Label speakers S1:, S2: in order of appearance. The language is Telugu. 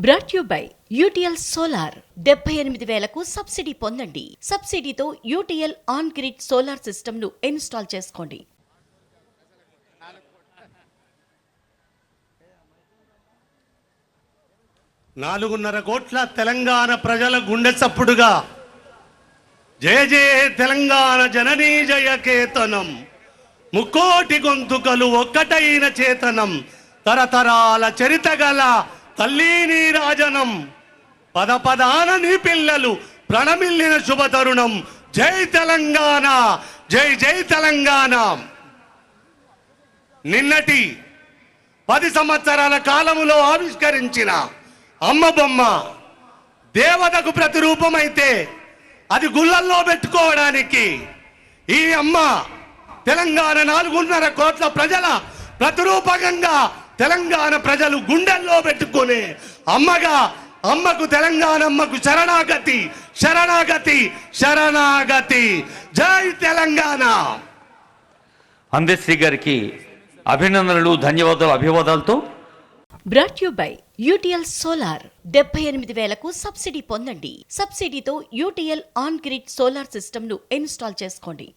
S1: Brought you by UTL solar 78,000కు సబ్సిడీ పొందండి. సబ్సిడీతో UTL on grid solar system ను ఇన్స్టాల్ చేసుకోండి.
S2: 4.5 కోట్ల తెలంగాణ ప్రజల గుండె చప్పుడుగా జయ జయ తెలంగాణ జననీ జయకేతనం, ముక్కోటి గొంతుకలు ఒక్కటైన చేతనం, తరతరాల చరితగల తల్లి నీ రాజనం, పద పదాన నీ పిల్లలు ప్రణమిల్లిన శుభతరుణం. జై తెలంగాణ, జై జై తెలంగాణ. నిన్నటి 10 సంవత్సరాల కాలములో ఆవిష్కరించిన అమ్మ బొమ్మ దేవతకు ప్రతిరూపమైతే అది గుళ్ళల్లో పెట్టుకోవడానికి ఈ అమ్మ తెలంగాణ 4.5 కోట్ల ప్రజల ప్రతిరూపకంగా తెలంగాణ ప్రజలు గుండెల్లో పెట్టుకునే అమ్మగా, అమ్మకు తెలంగాణ అమ్మకు శరణాగతి శరణాగతి శరణాగతి. జై తెలంగాణ.
S3: అందశ్రీ గారికి అభినందనలు, ధన్యవాదాలు, అభివాదాలతో.
S1: Brought you by UTL solar 78,000కు సబ్సిడీ పొందండి. సబ్సిడీతో UTL on grid solar system ను ఇన్స్టాల్ చేసుకోండి.